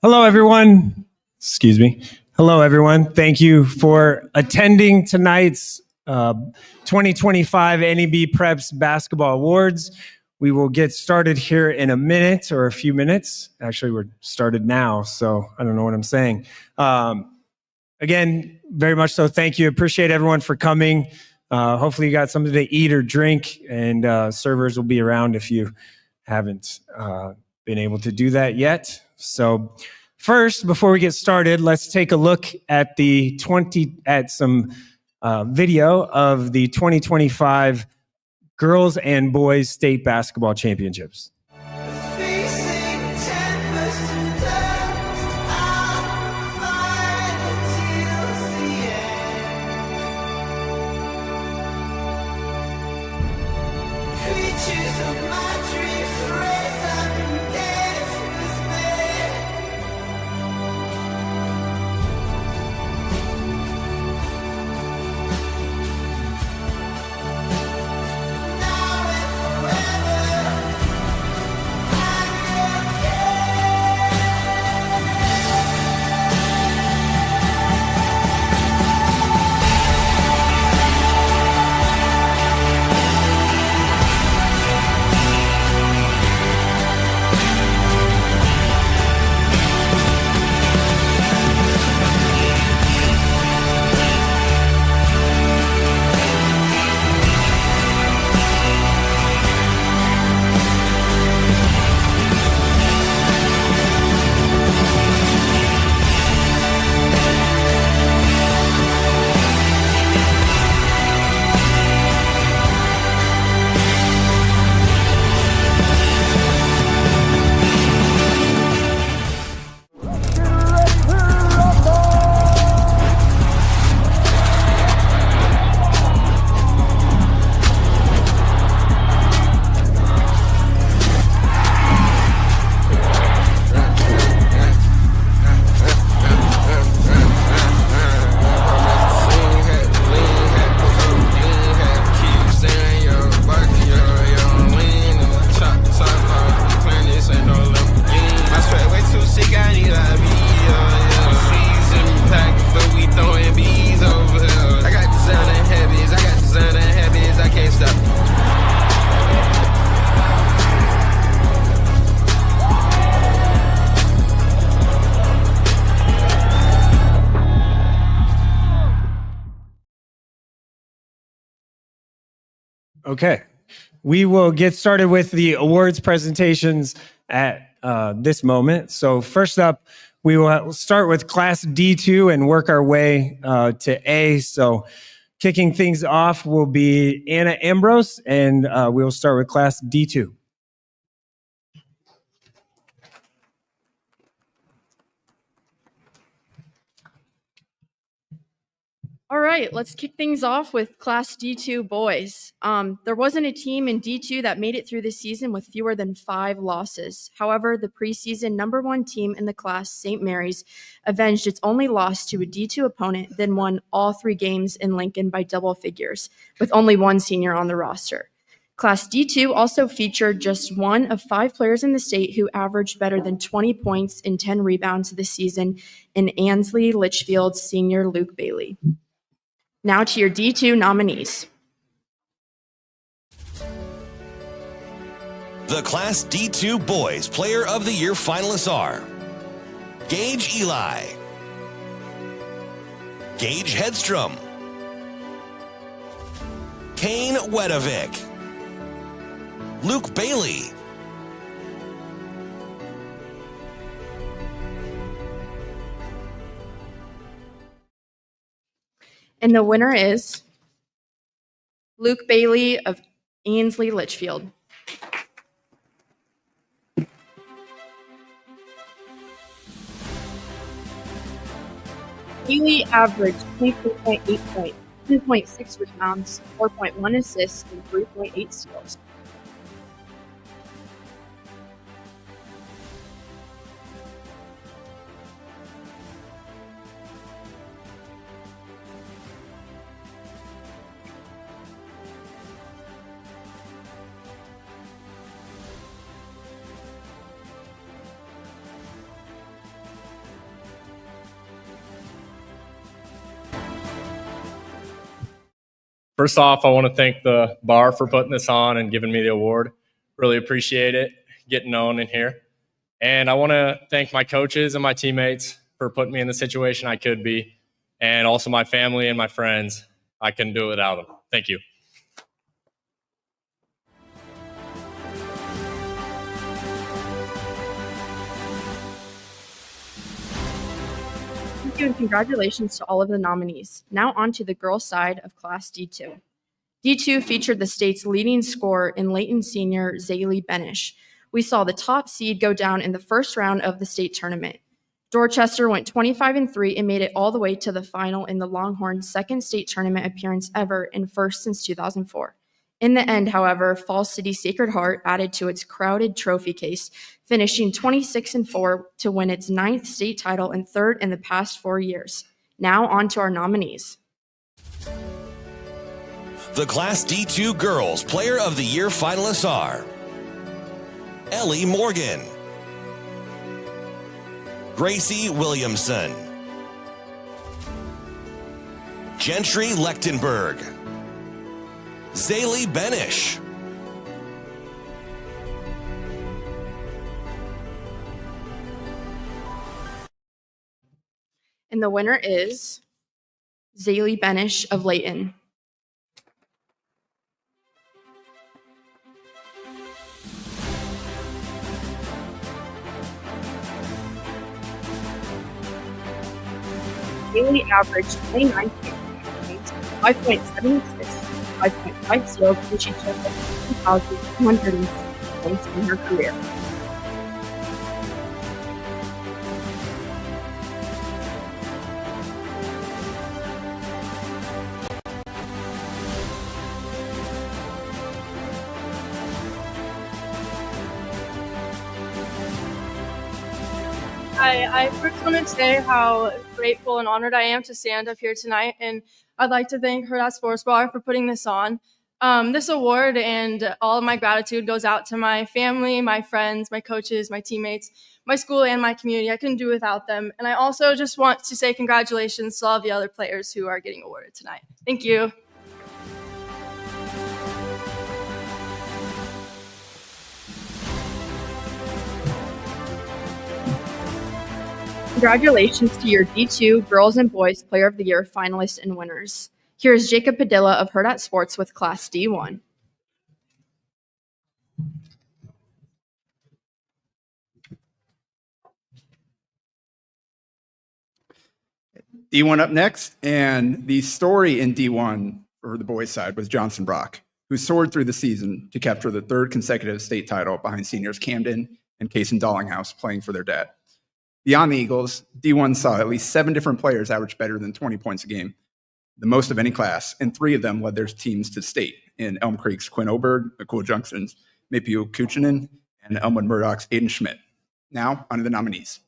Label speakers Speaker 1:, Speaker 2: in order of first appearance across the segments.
Speaker 1: Hello, everyone. Excuse me. Hello, everyone. Thank you for attending tonight's 2025 NEBPreps Basketball Awards. We will get started here in a minute or a few minutes. Actually, we're started now, so I don't know what I'm saying. Again, very much so, thank you. Appreciate everyone for coming. Hopefully you got something to eat or drink, and servers will be around if you haven't been able to do that yet. So first, before we get started, let's take a look at some video of the 2025 Girls and Boys State Basketball Championships. Okay, we will get started with the awards presentations at this moment. So first up, we will start with Class D2 and work our way to A. So kicking things off will be Anna Ambrose, and we will start with Class D2.
Speaker 2: All right, let's kick things off with Class D2 boys. There wasn't a team in D2 that made it through the season with fewer than 5 losses. However, the preseason #1 team in the class, St. Mary's, avenged its only loss to a D2 opponent, then won all 3 games in Lincoln by double figures, with only 1 senior on the roster. Class D2 also featured just 1 of 5 players in the state who averaged better than 20 points and 10 rebounds this season in Ansley Litchfield's senior Luke Bailey. Now to your D2 nominees.
Speaker 3: The Class D2 Boys Player of the Year finalists are Gage Eli, Gage Hedstrom, Kane Wedovic, Luke Bailey,
Speaker 2: And the winner is Luke Bailey of Ansley Litchfield. Bailey averaged 23.8 points, 2.6 rebounds, 4.1 assists, and 3.8 steals.
Speaker 4: First off, I want to thank the bar for putting this on and giving me the award. Really appreciate it, getting known in here. And I want to thank my coaches and my teammates for putting me in the situation I could be, and also my family and my friends. I couldn't do it without them. Thank you.
Speaker 2: Thank you and congratulations to all of the nominees. Now on to the girls' side of Class D2. D2 featured the state's leading scorer in Layton senior Zaylee Benish. We saw the top seed go down in the first round of the state tournament. Dorchester went 25-3 and made it all the way to the final in the Longhorns' second state tournament appearance ever and first since 2004. In the end, however, Falls City Sacred Heart added to its crowded trophy case, finishing 26-4 to win its 9th state title and 3rd in the past 4 years. Now on to our nominees.
Speaker 3: The Class D2 Girls Player of the Year finalists are Ellie Morgan, Gracie Williamson, Gentry Lechtenberg, Zaylee Benish,
Speaker 2: And the winner is Zaylee Benish of Layton. Zaylee averaged 29 points, 5.76, 5.50, and she took 2,200 points in her career.
Speaker 5: I first want to say how grateful and honored I am to stand up here tonight, and I'd like to thank Hurrdat Sports Bar for putting this on. This award and all of my gratitude goes out to my family, my friends, my coaches, my teammates, my school, and my community. I couldn't do without them. And I also just want to say congratulations to all of the other players who are getting awarded tonight. Thank you.
Speaker 2: Congratulations to your D2 Girls and Boys Player of the Year finalists and winners. Here is Jacob Padilla of Hurrdat Sports with Class D1.
Speaker 6: D1 up next, and the story in D1 for the boys' side was Johnson Brock, who soared through the season to capture the 3rd consecutive state title behind seniors Camden and Kaysen Dallinghouse playing for their dad. Beyond the Eagles, D1 saw at least 7 different players average better than 20 points a game, the most of any class, and 3 of them led their teams to state in Elm Creek's Quinn Oberg, McCool Junction's Mapio Kuchinen, and Elmwood Murdoch's Aiden Schmidt. Now, on to the nominees.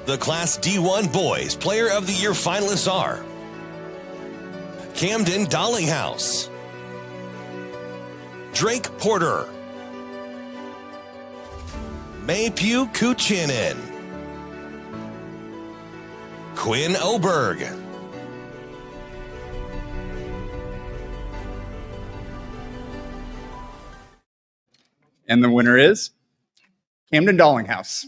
Speaker 3: The Class D1 Boys Player of the Year finalists are Camden Dallinghouse, Drake Porter, Mapio Kuchinen, Quinn Oberg,
Speaker 6: And the winner is Camden Dallinghouse.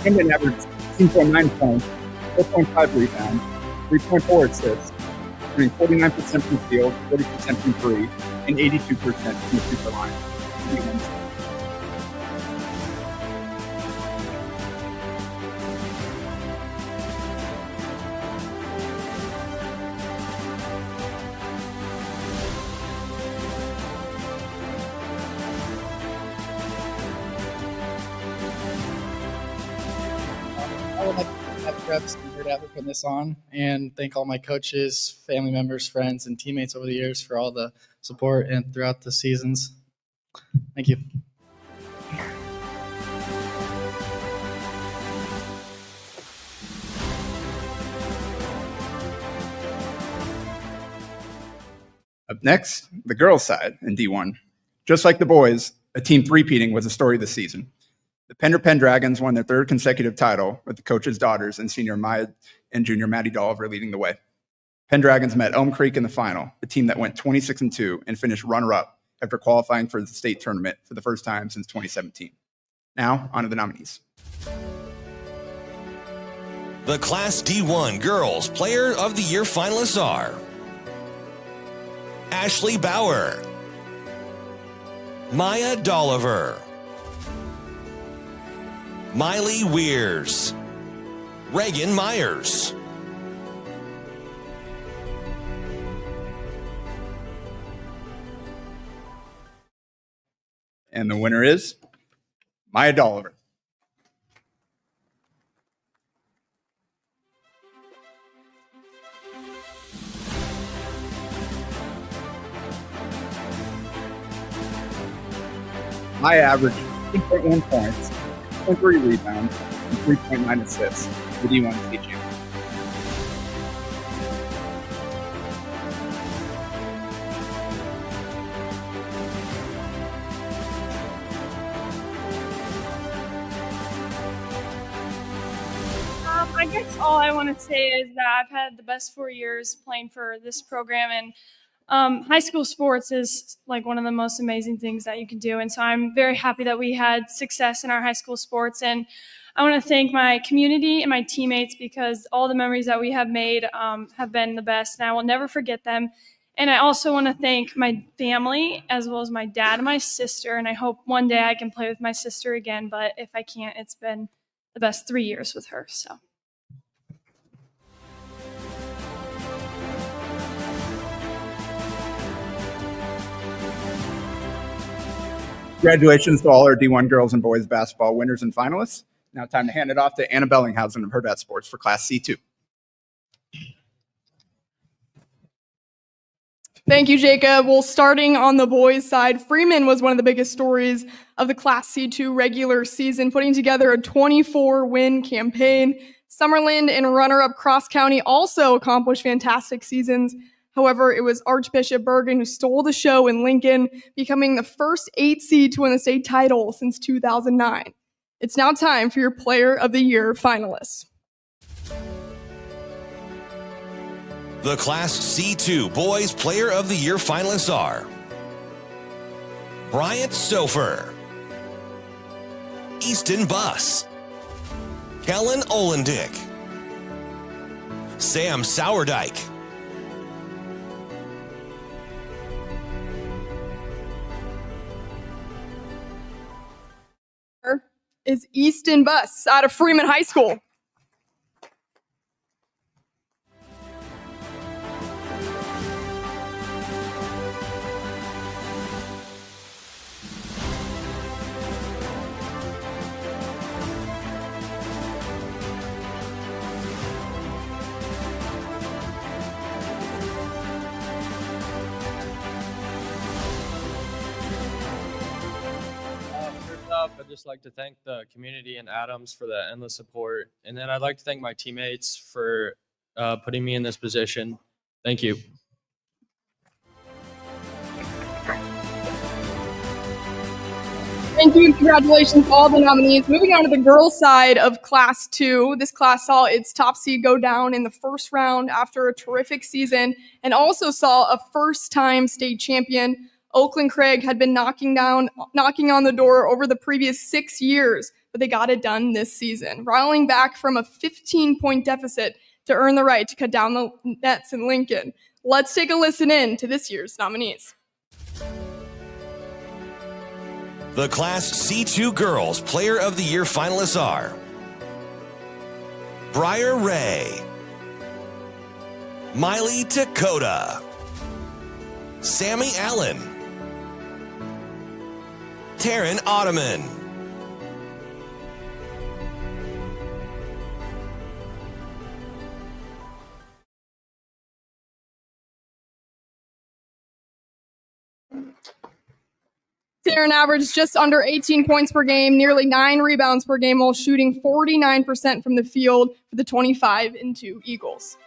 Speaker 6: Camden averaged 16.9 points, 4.5 rebounds, 3.4 assists, shooting 49% from the field, 40% from 3, and 82% from the free-throw line.
Speaker 7: I would like to thank NEBPreps and Hurrdat for putting this on, and thank all my coaches, family members, friends, and teammates over the years for all the support and throughout the seasons. Thank you.
Speaker 6: Up next, the girls' side in D1. Just like the boys, a team three-peating was a story this season. The Penn Dragons won their third consecutive title with the coach's daughters and senior Maya and junior Maddie Dolliver leading the way. Penn Dragons met Elm Creek in the final, a team that went 26-2 and finished runner-up after qualifying for the state tournament for the first time since 2017. Now, on to the nominees.
Speaker 3: The Class D1 Girls Player of the Year finalists are Ashley Bauer, Maya Dolliver, Miley Weirs, Reagan Myers.
Speaker 6: And the winner is Maya Dolliver. Maya averaged 8.1 points, 0.3 rebounds, and 3.9 assists for the D1 state champion.
Speaker 8: I guess all I want to say is that I've had the best 4 years playing for this program, and high school sports is like one of the most amazing things that you can do. And so I'm very happy that we had success in our high school sports. And I want to thank my community and my teammates because all the memories that we have made have been the best, and I will never forget them. And I also want to thank my family as well as my dad and my sister. And I hope one day I can play with my sister again. But if I can't, it's been the best 3 years with her. So.
Speaker 6: Congratulations to all our D1 girls and boys basketball winners and finalists. Now time to hand it off to Anna Bellinghausen of Hurrdat Sports for Class C2.
Speaker 9: Thank you, Jacob. Well, starting on the boys' side, Freeman was one of the biggest stories of the Class C2 regular season, putting together a 24-win campaign. Summerland and runner-up Cross County also accomplished fantastic seasons. However, it was Archbishop Bergen who stole the show in Lincoln, becoming the first 8 seed to win the state title since 2009. It's now time for your Player of the Year finalists.
Speaker 3: The Class C2 Boys Player of the Year finalists are Bryant Stouffer, Easton Buss, Kellen Olendick, Sam Sourdike,
Speaker 9: is Easton Buss out of Freeman High School.
Speaker 10: I'd just like to thank the community and Adams for the endless support. And then I'd like to thank my teammates for putting me in this position. Thank you.
Speaker 9: Thank you and congratulations to all the nominees. Moving on to the girls' side of Class 2. This class saw its top seed go down in the first round after a terrific season and also saw a first-time state champion. Oakland Craig had been knocking on the door over the previous 6 years, but they got it done this season, rallying back from a 15-point deficit to earn the right to cut down the nets in Lincoln. Let's take a listen in to this year's nominees.
Speaker 3: The Class C2 Girls Player of the Year finalists are Briar Ray, Miley Dakota, Sammy Allen, Taryn Ottoman,
Speaker 9: Taryn averaged just under 18 points per game, nearly 9 rebounds per game, while shooting 49% from the field for the 25-2 Eagles.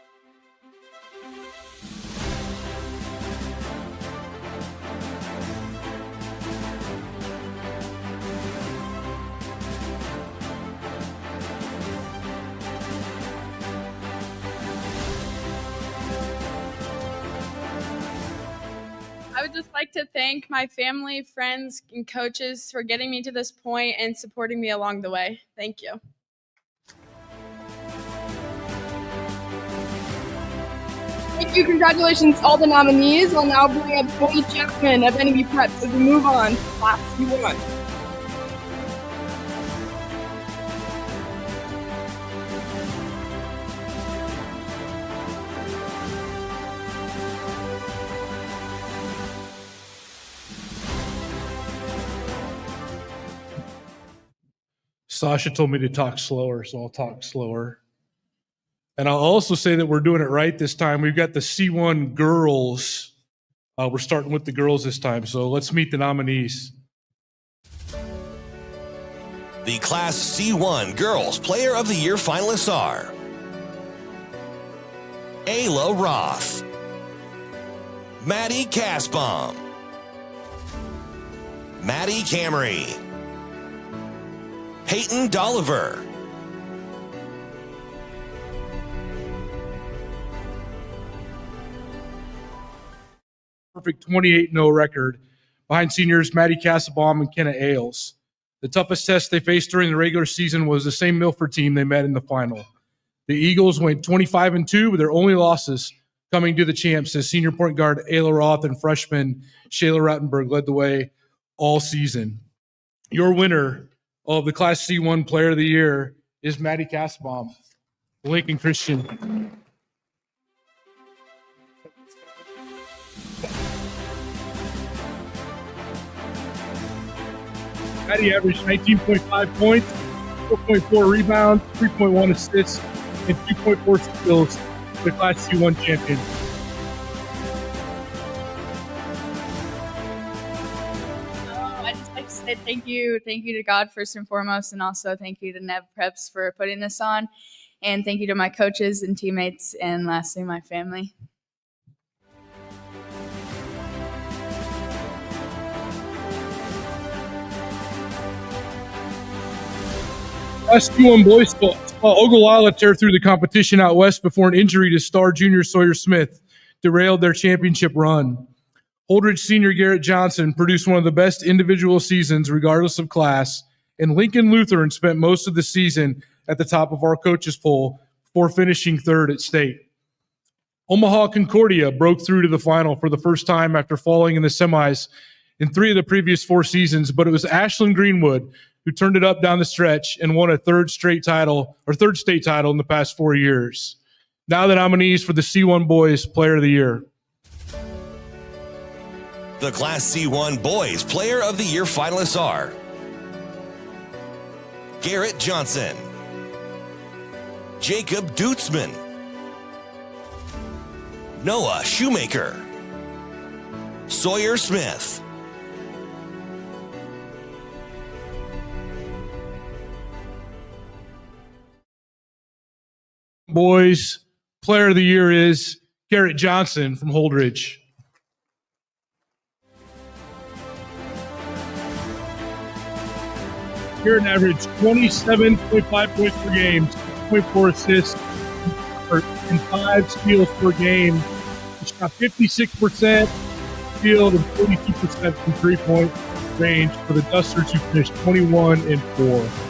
Speaker 11: I would just like to thank my family, friends, and coaches for getting me to this point and supporting me along the way. Thank you.
Speaker 9: Thank you. Congratulations to all the nominees. I'll now bring up Tony Chapman of NEBPreps as we move on to Class C1.
Speaker 12: Sasha told me to talk slower, so I'll talk slower. And I'll also say that we're doing it right this time. We've got the C1 girls. We're starting with the girls this time, so let's meet the nominees.
Speaker 3: The Class C1 Girls Player of the Year finalists are Ayla Roth, Maddie Kasbaum, Maddie Camry, Peyton Dolliver,
Speaker 12: Perfect 28-0 record behind seniors Maddie Kasbaum and Kenna Ailes. The toughest test they faced during the regular season was the same Milford team they met in the final. The Eagles went 25-2 with their only losses coming to the champs as senior point guard Ayla Roth and freshman Shayla Rottenberg led the way all season. Your winner of the Class C1 Player of the Year is Maddie Kasbaum, Lincoln Christian. Maddie averaged 19.5 points, 4.4 rebounds, 3.1 assists, and 2.4 steals for the Class C1 champion.
Speaker 13: I'd just like to say thank you. Thank you to God first and foremost, and also thank you to NEBPreps for putting this on. And thank you to my coaches and teammates, and lastly, my family.
Speaker 12: Class C1 boys saw Ogallala tear through the competition out west before an injury to star junior Sawyer Smith derailed their championship run. Holdridge senior Garrett Johnson produced one of the best individual seasons regardless of class, and Lincoln Lutheran spent most of the season at the top of our coaches poll before finishing third at state. Omaha Concordia broke through to the final for the first time after falling in the semis in 3 of the previous 4 seasons, but it was Ashland Greenwood who turned it up down the stretch and won a third state title in the past 4 years. Now the nominees for the C1 Boys Player of the Year.
Speaker 3: The Class C1 Boys Player of the Year finalists are Garrett Johnson, Jacob Dutzman, Noah Shoemaker, Sawyer Smith,
Speaker 12: Boys Player of the Year is Garrett Johnson from Holdridge. Garrett averaged 27.5 points per game, 6.4 assists, and 5 steals per game. He shot 56% field and 42% from three-point range for the Dusters, who finished 21-4.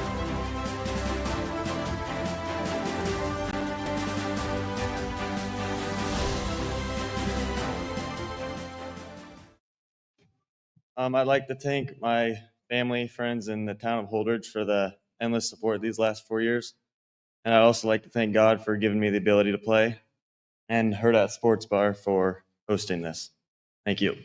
Speaker 14: I'd like to thank my family, friends, and the town of Holdridge for the endless support these last 4 years. And I'd also like to thank God for giving me the ability to play, and Hurrdat Sports Bar for hosting this. Thank you.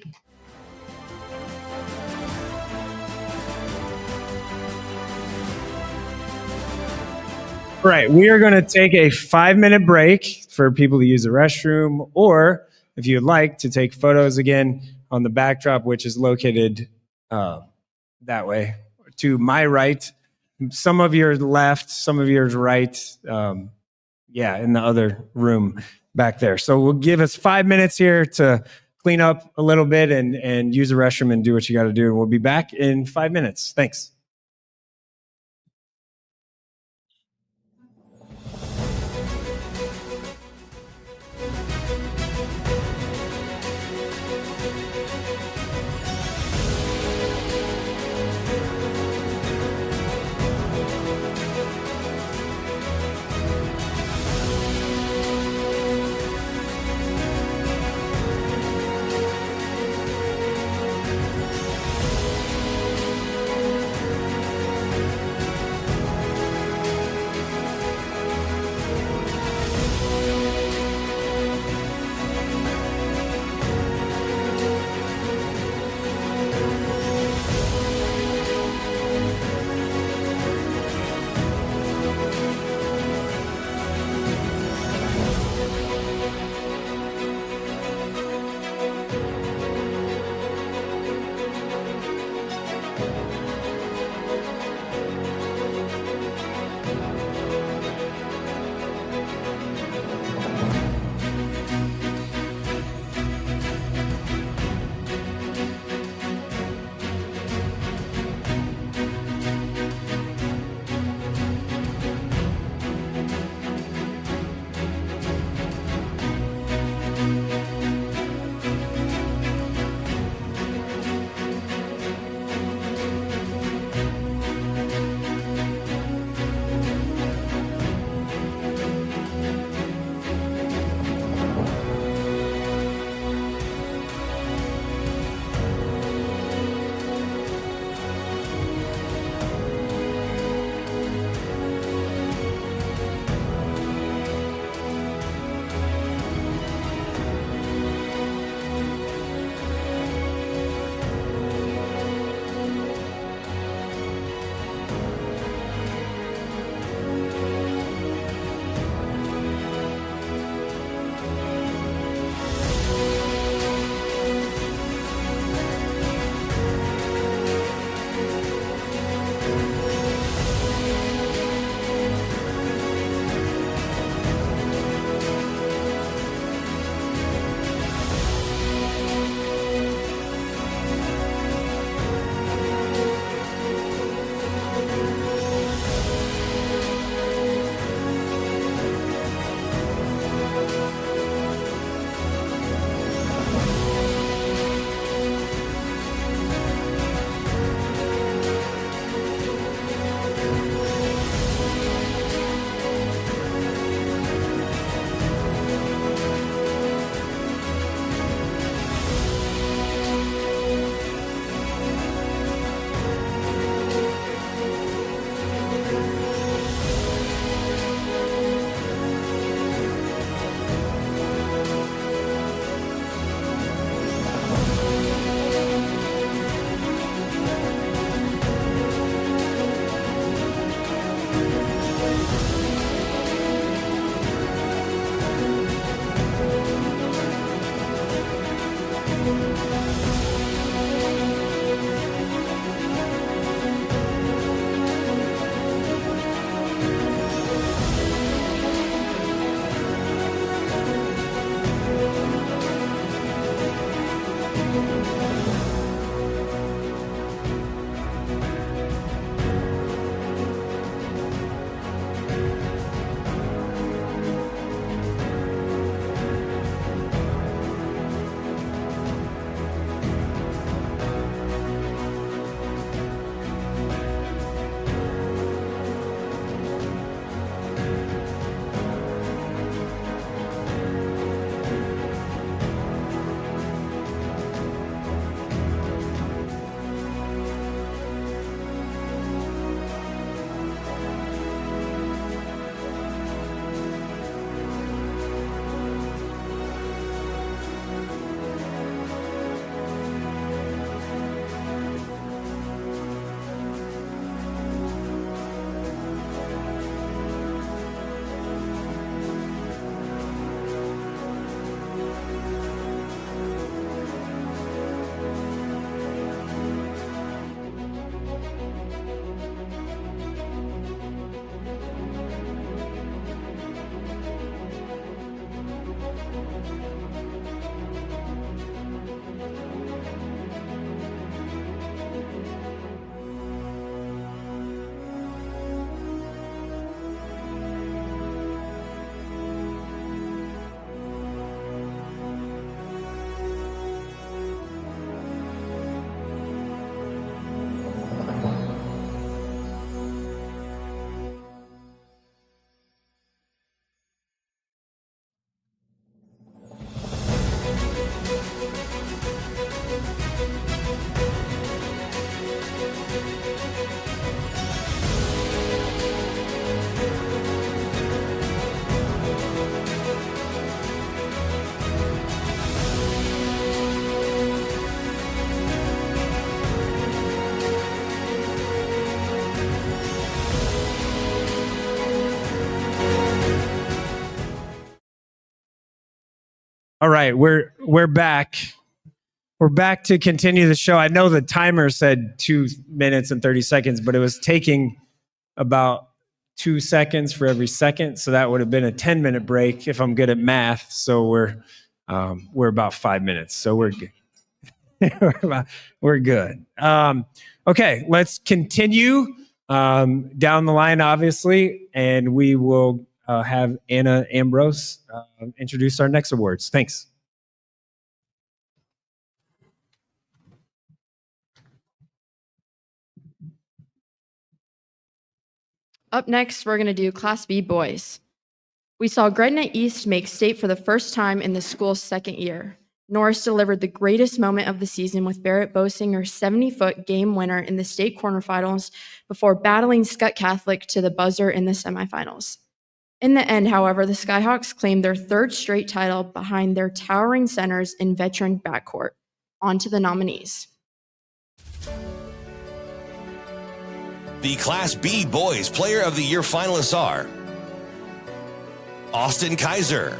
Speaker 1: All right, we are going to take a 5-minute break for people to use the restroom, or if you'd like to take photos again on the backdrop, which is located that way to my right. Some of yours left, some of yours right. In the other room back there. So we'll give us 5 minutes here to clean up a little bit and use the restroom and do what you got to do. And we'll be back in 5 minutes. Thanks. All right, we're back. We're back to continue the show. I know the timer said 2 minutes and 30 seconds, but it was taking about 2 seconds for every second. So that would have been a 10-minute break if I'm good at math. So we're about 5 minutes. So we're good. We're good. Okay, let's continue down the line, obviously, and we will have Anna Ambrose introduce our next awards. Thanks.
Speaker 2: Up next, we're going to do Class B boys. We saw Gretna East make state for the first time in the school's second year. Norris delivered the greatest moment of the season with Barrett Bosinger's 70-foot game winner in the state quarterfinals before battling Scott Catholic to the buzzer in the semifinals. In the end, however, the Skyhawks claimed their third straight title behind their towering centers and veteran backcourt. On to the nominees.
Speaker 3: The Class B Boys Player of the Year finalists are Austin Kaiser,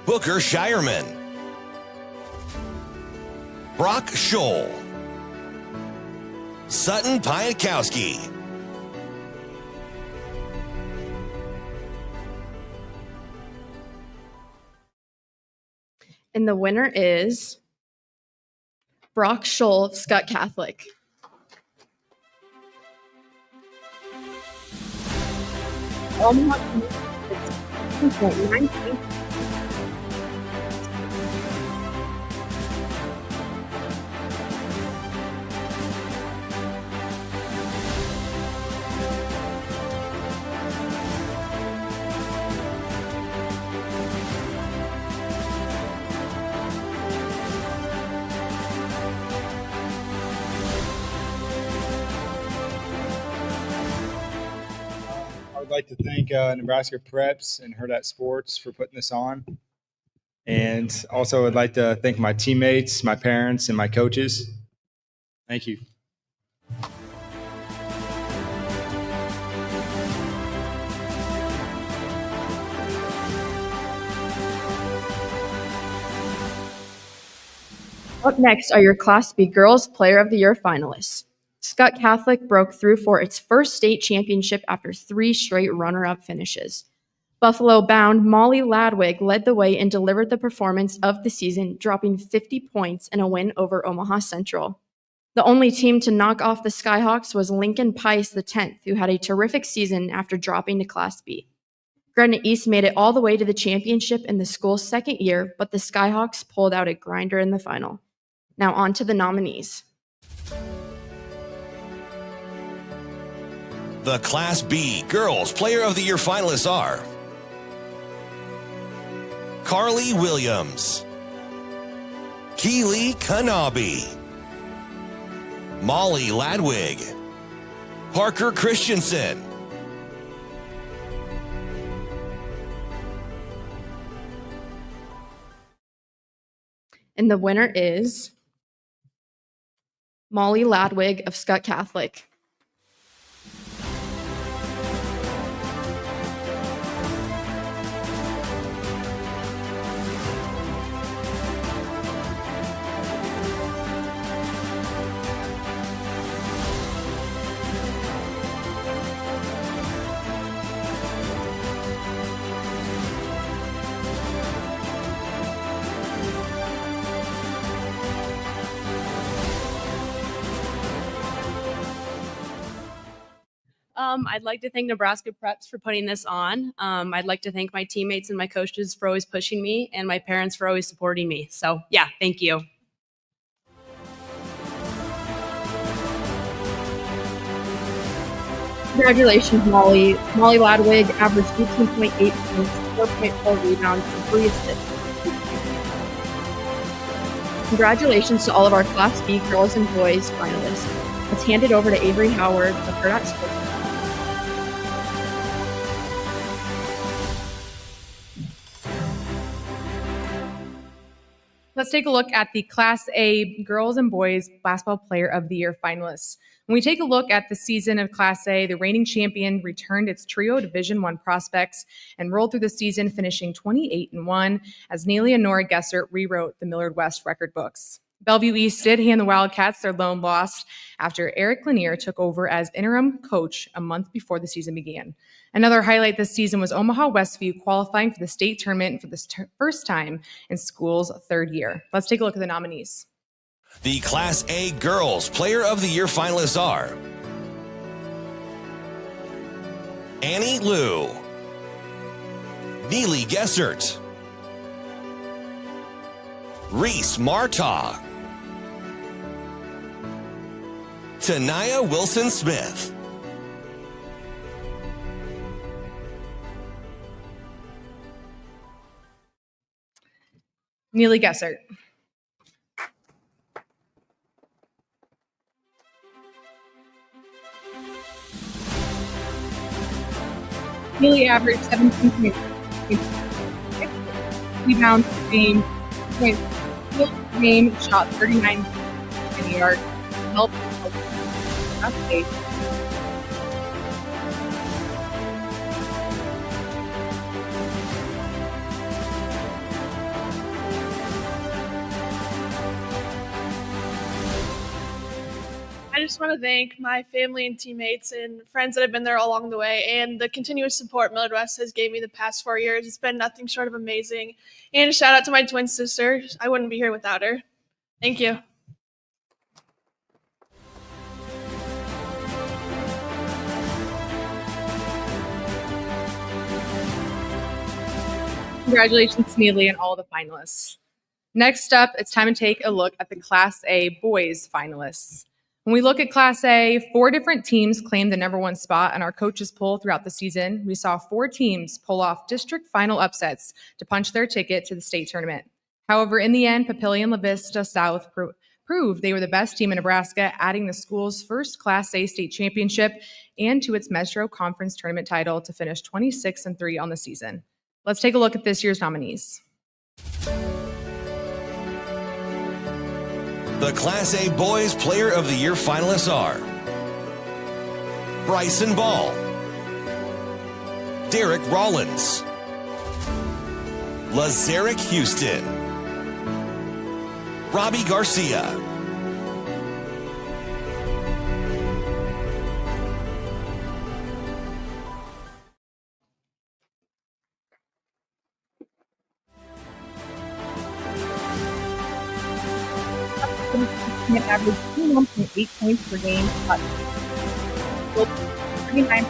Speaker 3: Booker Shireman, Brock Scholl, Sutton Piatkowski,
Speaker 2: And the winner is Brock Scholl of Scott Catholic.
Speaker 15: I would like to thank Nebraska Preps and Hurrdat Sports for putting this on. And also I'd like to thank my teammates, my parents, and my coaches. Thank you.
Speaker 2: Up next are your Class B Girls Player of the Year finalists. Scott Catholic broke through for its first state championship after 3 straight runner-up finishes. Buffalo-bound Molly Ladwig led the way and delivered the performance of the season, dropping 50 points in a win over Omaha Central. The only team to knock off the Skyhawks was Lincoln Pice X, who had a terrific season after dropping to Class B. Gretna East made it all the way to the championship in the school's second year, but the Skyhawks pulled out a grinder in the final. Now on to the nominees.
Speaker 3: The Class B Girls Player of the Year finalists are Carly Williams, Keely Kanabi, Molly Ladwig, Parker Christensen,
Speaker 2: And the winner is Molly Ladwig of Scott Catholic.
Speaker 16: I'd like to thank Nebraska Preps for putting this on. I'd like to thank my teammates and my coaches for always pushing me and my parents for always supporting me. So yeah, thank you.
Speaker 2: Congratulations, Molly. Molly Ladwig averaged 18.8 points, 4.4 rebounds, and 3 assists. Congratulations to all of our Class B girls and boys finalists. Let's hand it over to Avery Howard of Hurrdat Sports.
Speaker 9: Let's
Speaker 17: take a look at the Class A Girls and Boys Basketball Player of the Year finalists. When we take a look at the season of Class A, the reigning champion returned its trio of Division I prospects and rolled through the season, finishing 28-1, as Nelia and Nora Gessert rewrote the Millard West record books. Bellevue East did hand the Wildcats their lone loss after Eric Lanier took over as interim coach a month before the season began. Another highlight this season was Omaha Westview qualifying for the state tournament for the first time in school's third year. Let's take a look at the nominees.
Speaker 3: The Class A Girls Player of the Year finalists are Annie Liu, Neely Gessert, Reese Martaw, Tanaya Wilson-Smith,
Speaker 17: Neely Gessert. Neely averaged 17 points, rebounds per game, points per game, shot 39 yards, helped update.
Speaker 18: I just want to thank my family and teammates and friends that have been there along the way, and the continuous support Millard West has gave me the past 4 years. It's been nothing short of amazing. And a shout out to my twin sister. I wouldn't be here without her. Thank you.
Speaker 17: Congratulations to Neely and all the finalists. Next up, it's time to take a look at the Class A Boys finalists. When we look at Class A, 4 different teams claimed the #1 spot on our coaches poll throughout the season. We saw 4 teams pull off district final upsets to punch their ticket to the state tournament. However, in the end, Papillion La Vista South proved they were the best team in Nebraska, adding the school's first Class A state championship and to its Metro Conference tournament title to finish 26-3 on the season. Let's take a look at this year's nominees.
Speaker 3: The Class A Boys Player of the Year finalists are Bryson Ball, Derek Rollins, Lazarick Houston, Robbie Garcia,
Speaker 17: Averaged 21.8 points per game, shot 39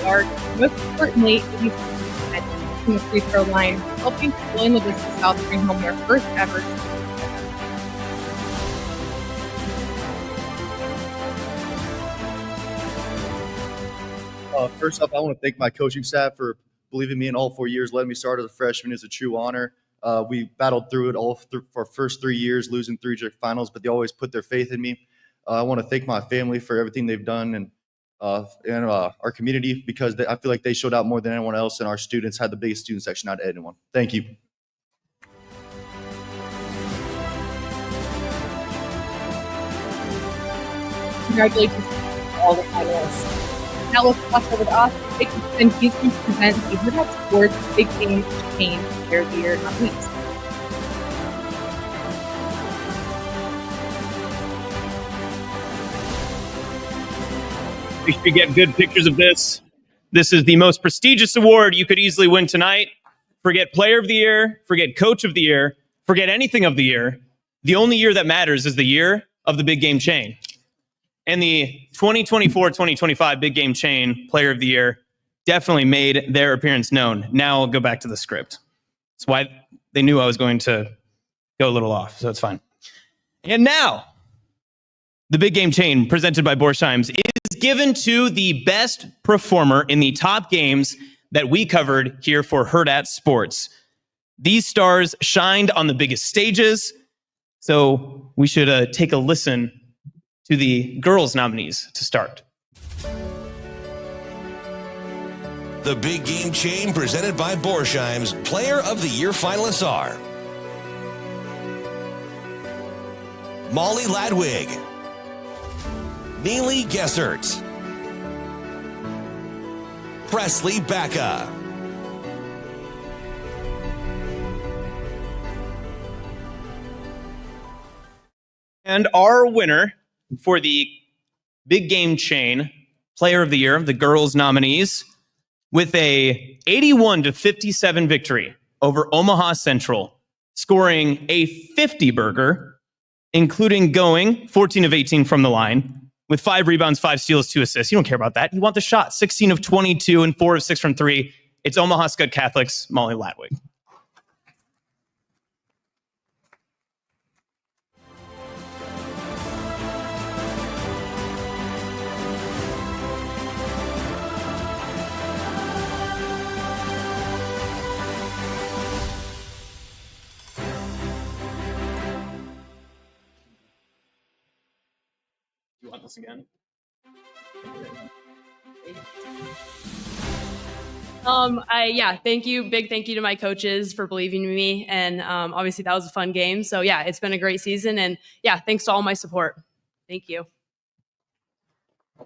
Speaker 17: yards. Most importantly, 86% from the free throw line, helping Papillion La Vista South bring home their first ever.
Speaker 19: First up, I want to thank my coaching staff for believing in me in all 4 years, letting me start as a freshman is a true honor. We battled through it all for our first 3 years, losing 3 district finals, but they always put their faith in me. I want to thank my family for everything they've done and our community, because I feel like they showed out more than anyone else, and our students had the biggest student section out of anyone. Thank you.
Speaker 17: Congratulations to all the finalists. Now let's pass over to us. And he's going to present the Hurrdat Sports Big Game Chain Player of the Year nominees.
Speaker 20: Make sure you get good pictures of this. This is the most prestigious award you could easily win tonight. Forget Player of the Year, forget Coach of the Year, forget anything of the year. The only year that matters is the year of the Big Game Chain. And the 2024-2025 Big Game Chain Player of the Year definitely made their appearance known. Now I'll go back to the script. That's why they knew I was going to go a little off, so it's fine. And now, the Big Game Chain presented by Borsheim's is given to the best performer in the top games that we covered here for Hurrdat Sports. These stars shined on the biggest stages, so we should take a listen to the girls' nominees to start.
Speaker 3: The Big Game Chain presented by Borsheim's Player of the Year finalists are Molly Ladwig, Neely Gessert, Presley Bacca,
Speaker 20: and our winner for the Big Game Chain Player of the Year, the girls nominees, with a 81-57 victory over Omaha Central, scoring a 50 burger, including going 14 of 18 from the line, with 5 rebounds, 5 steals, 2 assists. You don't care about that. You want the shot. 16 of 22 and 4 of 6 from 3. It's Omaha Scud Catholic's Molly Ladwig. You want this again?
Speaker 16: Thank you. Big thank you to my coaches for believing in me. And obviously that was a fun game. So yeah, it's been a great season. And yeah, thanks to all my support. Thank you.
Speaker 20: I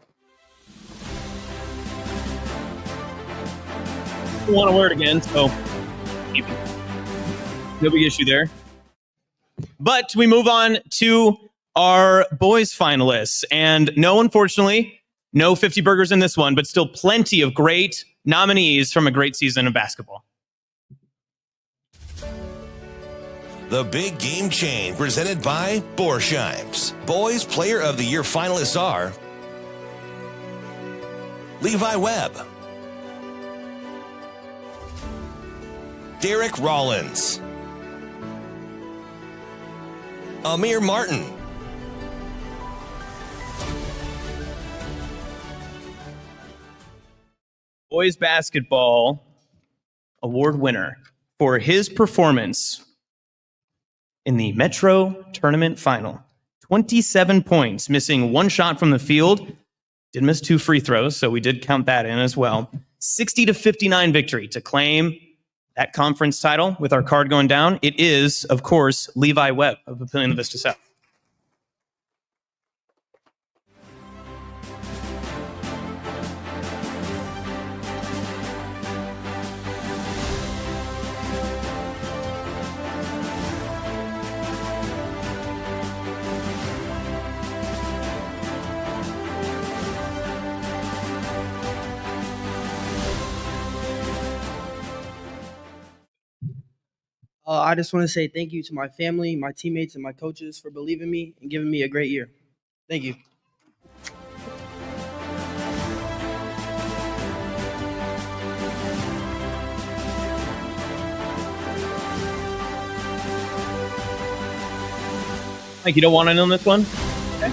Speaker 20: want to wear it again, so no big issue there. But we move on to our boys finalists. And no, unfortunately, no 50 burgers in this one, but still plenty of great nominees from a great season of basketball.
Speaker 3: The Big Game Chain, presented by Borsheim's. Boys Player of the Year finalists are Levi Webb, Derek Rollins, Amir Martin,
Speaker 20: Boys Basketball Award winner for his performance in the Metro Tournament Final. 27 points, missing 1 shot from the field. Did miss 2 free throws, so we did count that in as well. 60-59 victory to claim that conference title with our card going down. It is, of course, Levi Webb of Papillion Vista South.
Speaker 21: I just want to say thank you to my family, my teammates, and my coaches for believing in me and giving me a great year. Thank you.
Speaker 20: Mike, you don't want to know this one? Okay.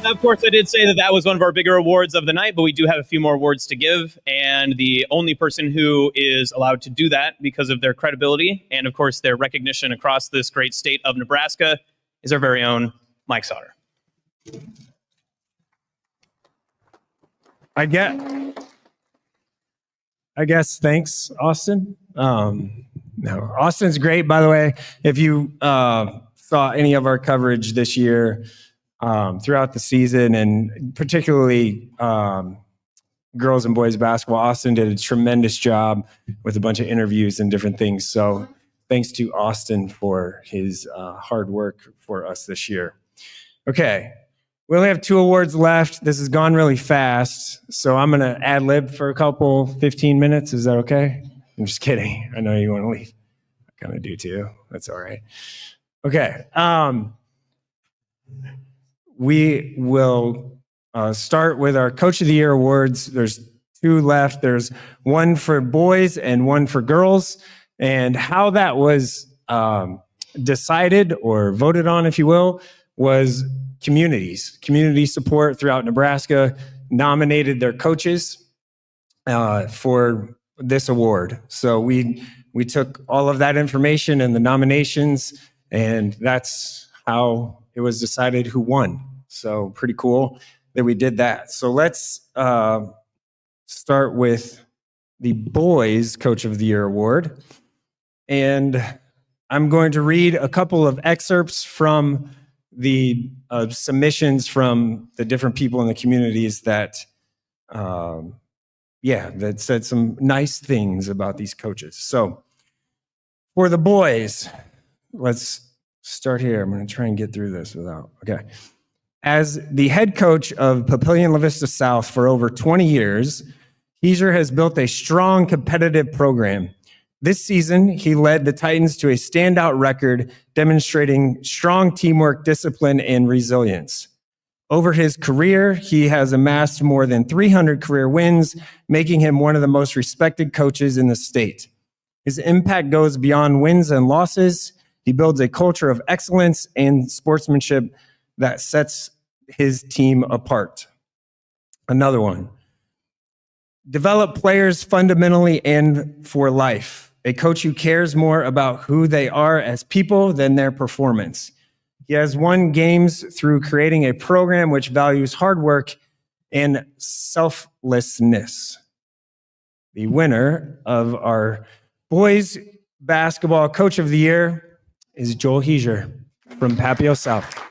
Speaker 20: Of course, I did say that that was one of our bigger awards of the night, but we do have a few more awards to give. And the only person who is allowed to do that because of their credibility and, of course, their recognition across this great state of Nebraska is our very own Mike Sauter.
Speaker 1: I guess thanks, Austin. No, Austin's great, by the way. If you saw any of our coverage this year, throughout the season, and particularly girls and boys basketball, Austin did a tremendous job with a bunch of interviews and different things. So thanks to Austin for his hard work for us this year. Okay, we only have 2 awards left. This has gone really fast, so I'm going to ad lib for a couple 15 minutes. Is that okay? I'm just kidding. I know you want to leave. I kind of do too. That's all right. Okay. We will start with our Coach of the Year awards. There's 2 left. There's one for boys and one for girls. And how that was decided or voted on, if you will, was community support throughout Nebraska nominated their coaches for this award. So we took all of that information and the nominations, and that's how it was decided who won. So pretty cool that we did that. So let's start with the Boys Coach of the Year award. And I'm going to read a couple of excerpts from the submissions from the different people in the communities that, that said some nice things about these coaches. So for the boys, let's start here. I'm going to try and get through this without, okay. As the head coach of Papillion La Vista South for over 20 years, Heiser has built a strong competitive program. This season, he led the Titans to a standout record, demonstrating strong teamwork, discipline, and resilience. Over his career, he has amassed more than 300 career wins, making him one of the most respected coaches in the state. His impact goes beyond wins and losses. He builds a culture of excellence and sportsmanship that sets his team apart. Another one. Develop players fundamentally and for life. A coach who cares more about who they are as people than their performance. He has won games through creating a program which values hard work and selflessness. The winner of our Boys Basketball Coach of the Year is Joel Heiser from Papio South.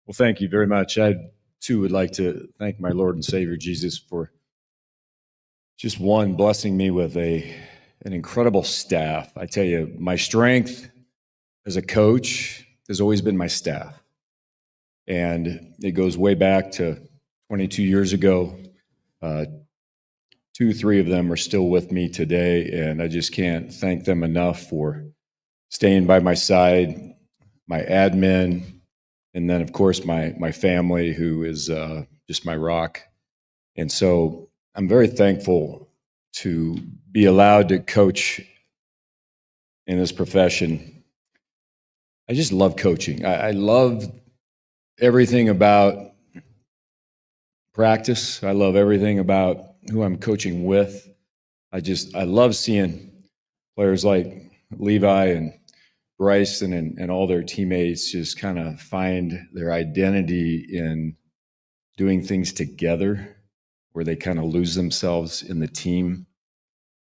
Speaker 4: Well, thank you very much. I, too, would like to thank my Lord and Savior Jesus for just blessing me with an incredible staff. I tell you, my strength as a coach has always been my staff. And it goes way back to 22 years ago. 2-3 of them are still with me today, and I just can't thank them enough for staying by my side, my admin, and then, of course, my family, who is just my rock. And so I'm very thankful to be allowed to coach in this profession. I just love coaching. I love everything about practice. I love everything about who I'm coaching with. I love seeing players like Levi and Bryson and all their teammates just kind of find their identity in doing things together, where they kind of lose themselves in the team.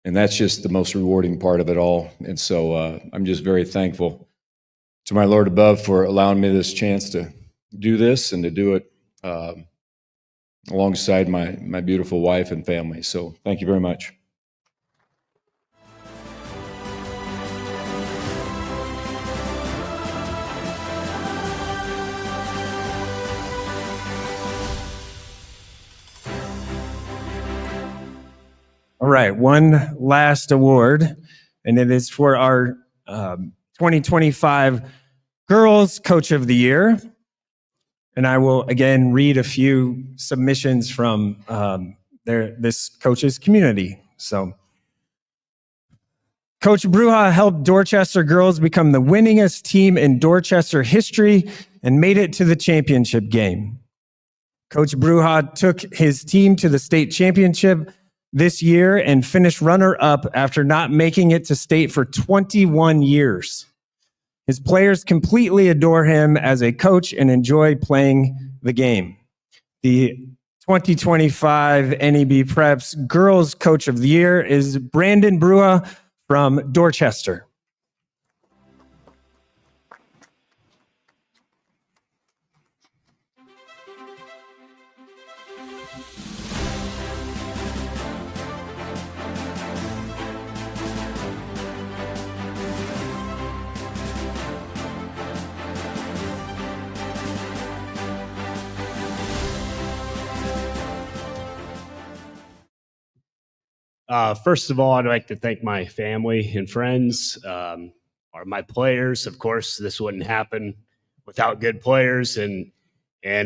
Speaker 4: And that's just the most rewarding part of it all. And so I'm just very thankful to my Lord above for allowing me this chance to do this and to do it alongside my beautiful wife and family. So thank you very much.
Speaker 1: All right, one last award, and it is for our 2025 Girls Coach of the Year. And I will again read a few submissions from this coach's community. So, Coach Bruja helped Dorchester girls become the winningest team in Dorchester history and made it to the championship game. Coach Bruja took his team to the state championship this year and finished runner-up after not making it to state for 21 years. His players completely adore him as a coach and enjoy playing the game. The 2025 NEBPreps Girls Coach of the Year is Brandon Bruja from Dorchester.
Speaker 22: First of all, I'd like to thank my family and friends, my players. Of course, this wouldn't happen without good players. And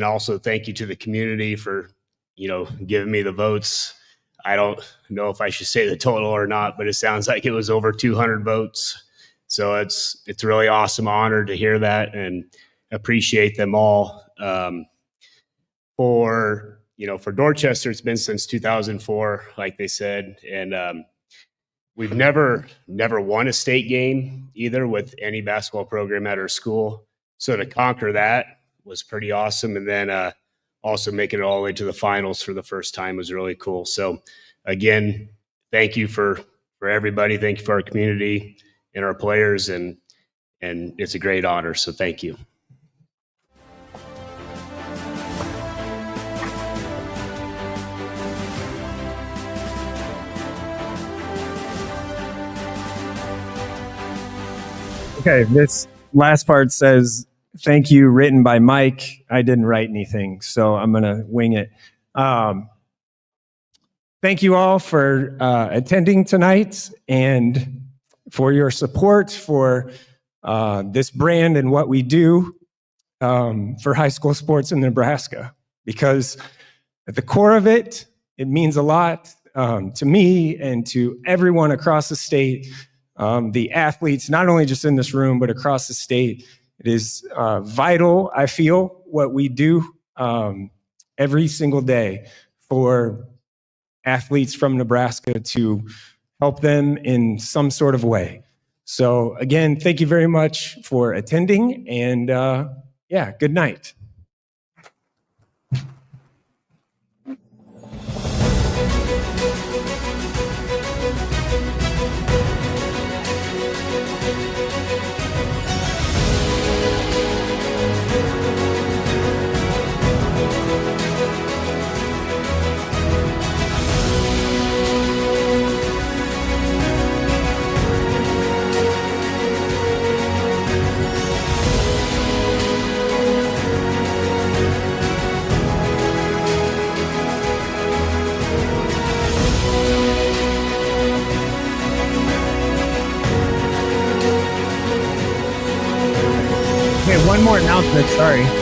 Speaker 22: also thank you to the community for, giving me the votes. I don't know if I should say the total or not, but it sounds like it was over 200 votes. So it's a really awesome honor to hear that, and appreciate them all. For Dorchester, it's been since 2004, like they said. And we've never won a state game either with any basketball program at our school. So to conquer that was pretty awesome. And then also making it all the way to the finals for the first time was really cool. So again, thank you for everybody. Thank you for our community and our players. And it's a great honor. So thank you.
Speaker 1: Okay, this last part says, thank you, written by Mike. I didn't write anything, so I'm going to wing it. Thank you all for attending tonight and for your support for this brand and what we do for high school sports in Nebraska. Because at the core of it, it means a lot to me and to everyone across the state. The athletes, not only just in this room, but across the state. It is vital, I feel, what we do every single day for athletes from Nebraska to help them in some sort of way. So again, thank you very much for attending, and good night. Okay, one more announcement, sorry.